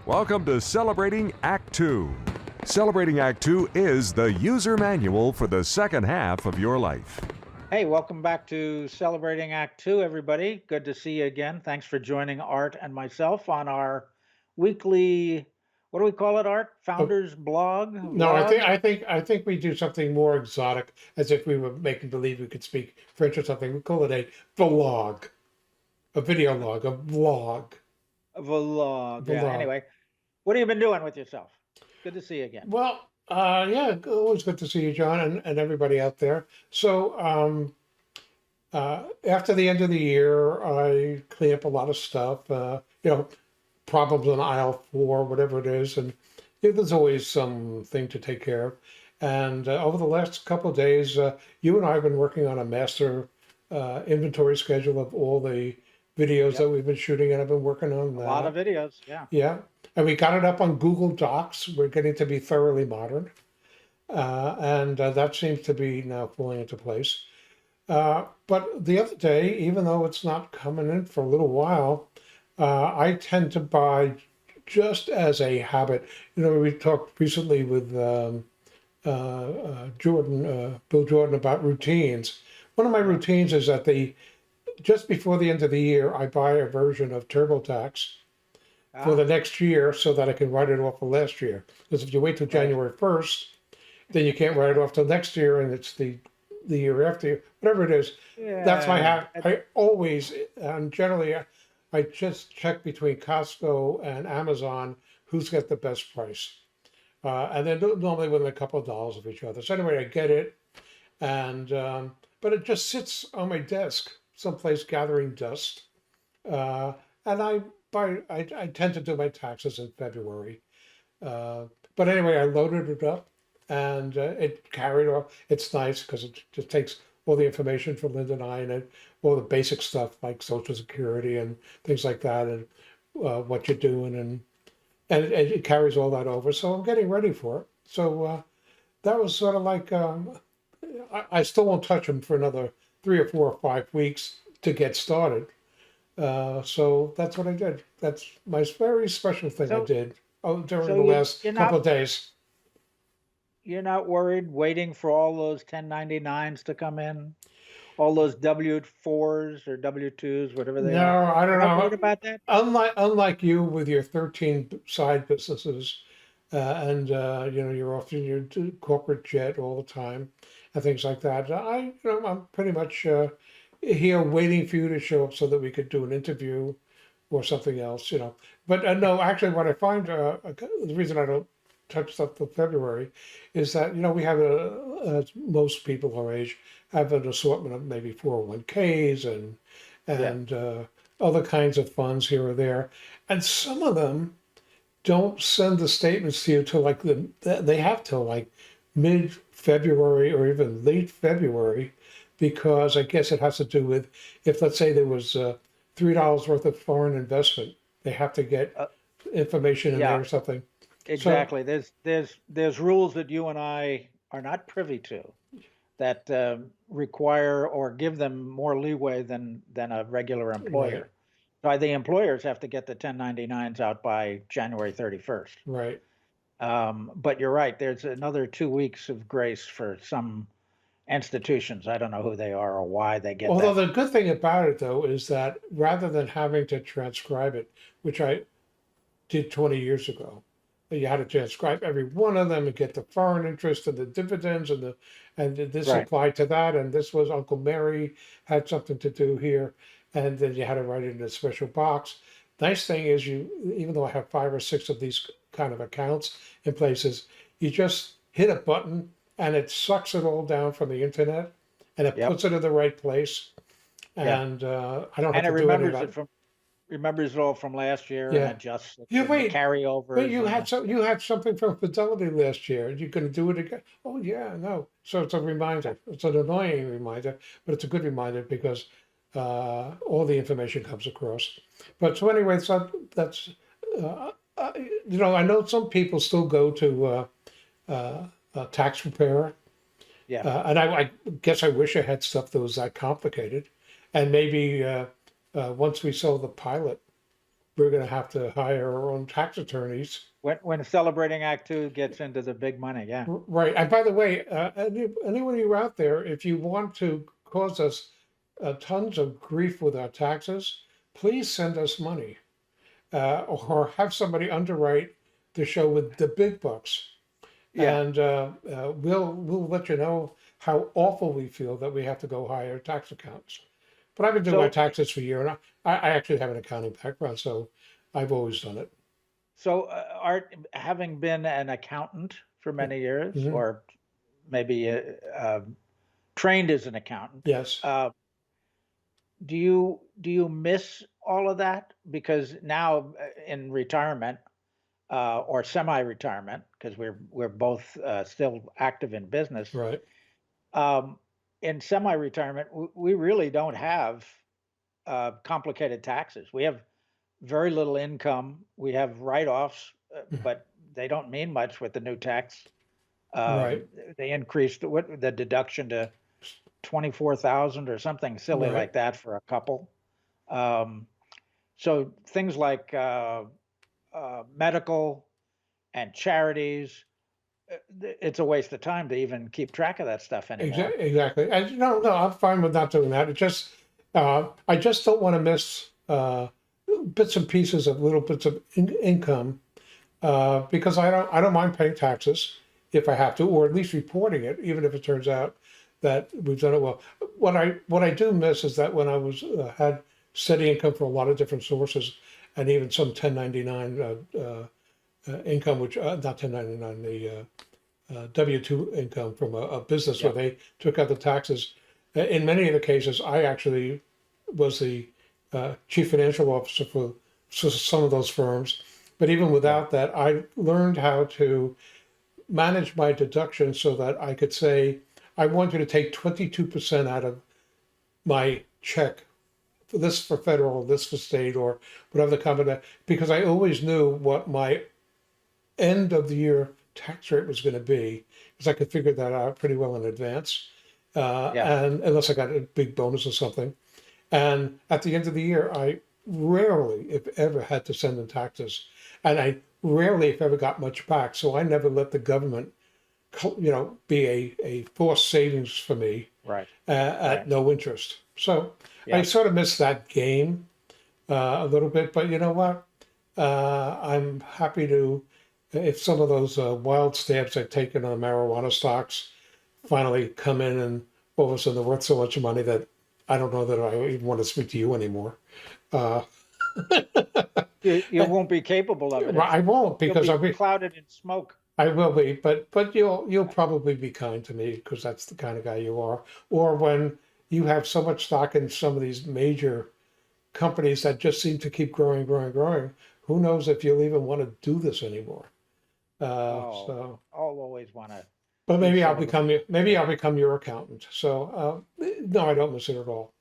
Welcome to Celebrating Act Two. Celebrating Act Two is the user manual for the second half of your life. Hey, welcome back to Celebrating Act Two, everybody. Good to see you again. Thanks for joining Art and myself on our weekly, what do we call it, Art? Oh, Founders blog, no, I think vlog? we do something more exotic, as if we were making believe we could speak French or something. We call it a vlog, a video log, a vlog, Vlog. Yeah. vlog. Anyway, what have you been doing with yourself? Good to see you again. Well, yeah, always good to see you, John, and everybody out there. So, after the end of the year, I clean up a lot of stuff. Problems on aisle four, whatever it is, and there's always something to take care of. And over the last couple of days, you and I have been working on a master inventory schedule of all the videos that Yep. we've been shooting, and I've been working on A lot of that. videos. Yeah. Yeah, and we got it up on Google Docs. We're getting to be thoroughly modern, and that seems to be now falling into place. But the other day, even though it's not coming in for a little while, I tend to buy just as a habit. We talked recently with Bill Jordan, about routines. One of my routines is that just before the end of the year, I buy a version of TurboTax for the Ah, next year so that I can write it off for last year. Because if you wait till right. January 1st, then you can't write it off till next year, and it's the year after, whatever it is. That's my Yeah. habit. I always, and generally, I just check between Costco and Amazon who's got the best price. And they're normally within a couple of dollars of each other. So anyway, I get it, and but it just sits on my desk, someplace gathering dust. Uh, and I tend to do my taxes in February. Uh, but anyway, I loaded it up, and it carried off. It's nice because it just takes all the information from Linda and I, and all the basic stuff like Social Security and things like that, and what you're doing, and it carries all that over. So I'm getting ready for it. So that was sort of like I still won't touch them for another 3 or 4 or 5 weeks to get started. So that's what I did. That's my very special thing I So, did during so the you, last you're couple not of days. you're not worried waiting for all those 1099s to come in? All those W-4s or W-2s, whatever they are. No, I don't You're not worried know. about that? Unlike you with your 13 side businesses, and you're off in your corporate jet all the time and things like that. I'm pretty much here waiting for you to show up so that we could do an interview or something else. But no, actually, what I find the reason I don't touch stuff till February is that we have most people our age have an assortment of maybe 401ks and Yeah. and other kinds of funds here or there, and some of them don't send the statements to you till like they have till like mid February or even late February, because I guess it has to do with, if let's say there was $3 worth of foreign investment, they have to get Uh, information in there yeah, or something. So exactly. There's rules that you and I are not privy to that require or give them more leeway than a regular right, employer. So the employers have to get the 1099s out by January 31st. right. But you're right. There's another 2 weeks of grace for some institutions. I don't know who they are or why they get Although that. the good thing about it though is that rather than having to transcribe it, which I did 20 years ago, you had to transcribe every one of them and get the foreign interest and the dividends and this Right. applied to that, and this was Uncle Mary had something to do here, and then you had to write it in a special box. Nice thing is, even though I have 5 or 6 of these kind of accounts in places, you just hit a button and it sucks it all down from the internet, and it Yep. puts it in the right place, Yeah. and I don't have And it to do any of that. remembers it all from last year and Yeah. adjusts it You and the wait, but carryovers and the you had something from Fidelity last year. You can do it again. Oh yeah, no. So it's a reminder. It's an annoying reminder, but it's a good reminder because all the information comes across. But so anyway, so that's uh, I know some people still go to a tax preparer, yeah. and I guess I wish I had stuff that was that complicated, and maybe once we saw the pilot we're going to have to hire our own tax attorneys. When Celebrating Act Two gets into the big money, yeah. Right. And by the way, anyone of you out there, if you want to cause us tons of grief with our taxes, please send us money, or have somebody underwrite the show with the big bucks. Yeah. And we'll let you know how awful we feel that we have to go hire tax accountants. But I've been doing my So, taxes for a year, and I actually have an accounting background, so I've always done it. so Art, having been an accountant for many years, Mhm. or maybe trained as an accountant, Yes. do you miss all of that? Because now in retirement, or semi-retirement, because we're both still active in business. Right. Um, in semi-retirement, we really don't have complicated taxes. We have very little income. We have write-offs, but they don't mean much with the new tax. Right. They increased the deduction to 24,000 or something silly Right. like that for a couple. So things like medical and charities, it's a waste of time to even keep track of that stuff anymore. Exactly. And no, I'm fine with not doing that. It just, I just don't want to miss bits and pieces of little bits of income, because I don't mind paying taxes if I have to, or at least reporting it, even if it turns out that we've done it well. What I do miss is that when I was had steady income from a lot of different sources, and even some 1099 income, which not 1099, the W-2 income from a business where they took out the taxes. In many of the cases, I actually was the chief financial officer for some of those firms. But even without that, I learned how to manage my deductions so that I could say, I want you to take 22% out of my check, this for federal, this for state, or whatever the company, because I always knew what my end of the year tax rate was going to be, because I could figure that out pretty well in advance, and unless I got a big bonus or something. And at the end of the year, I rarely, if ever, had to send in taxes, and I rarely, if ever, got much back. So I never let the government, be a forced savings for me Right. at no interest. So Yeah. I sort of missed that game a little bit, but you know what? I'm happy to, if some of those wild stabs I've taken on marijuana stocks finally come in, and all of a sudden they're worth so much money that I don't know that I even want to speak to you anymore. You won't be capable of it. I won't, because You'll I'll be be, clouded in smoke. I will be, but you'll probably be kind to me because that's the kind of guy you are. Or when you have so much stock in some of these major companies that just seem to keep growing, who knows if you'll even want to do this anymore? So, I'll always want to. but maybe I'll some of become your accountant. So, no, I don't miss it at all.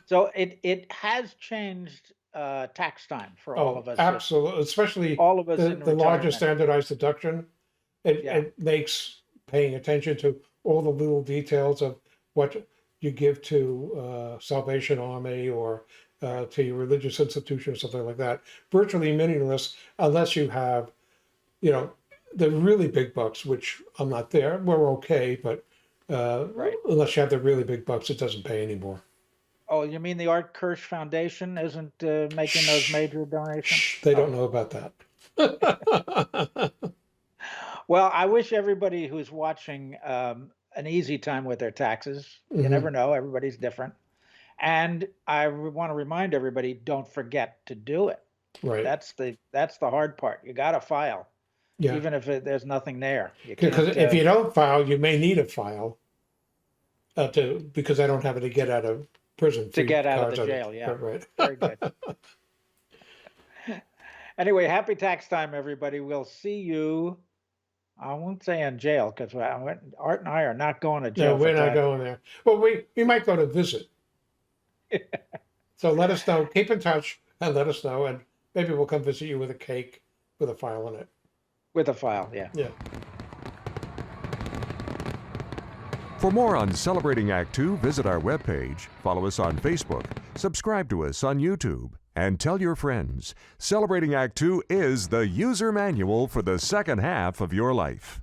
So it has changed tax time for all Oh, of us. absolutely, especially All of us the in larger retirement. standardized deduction. Yeah. It makes paying attention to all the little details of what you give to Salvation Army or to your religious institution or something like that virtually meaningless unless you have, the really big bucks, which I'm not there. We're okay, but Right. unless you have the really big bucks, it doesn't pay anymore. Oh, you mean the Art Kirsch Foundation isn't making those major donations? Shh, they don't know about that. Well, I wish everybody who's watching an easy time with their taxes. You Mhm. never know, everybody's different. And I want to remind everybody, don't forget to do it. Right. That's the hard part. You got to file, Yeah. even if there's nothing there. You Because can't. if you don't file, you may need a file because I don't have any get out of prison To get out of cards the on it. jail, yeah. Right. Very good. Anyway, happy tax time, everybody. We'll see you. I won't say in jail because Art and I are not going to No, jail. we're for not tax. going there. Well, we might go to visit. So let us know. Keep in touch and let us know, and maybe we'll come visit you with a cake with a file in it. With a file, yeah. Yeah. For more on Celebrating Act Two, visit our webpage, follow us on Facebook, subscribe to us on YouTube, and tell your friends. Celebrating Act Two is the user manual for the second half of your life.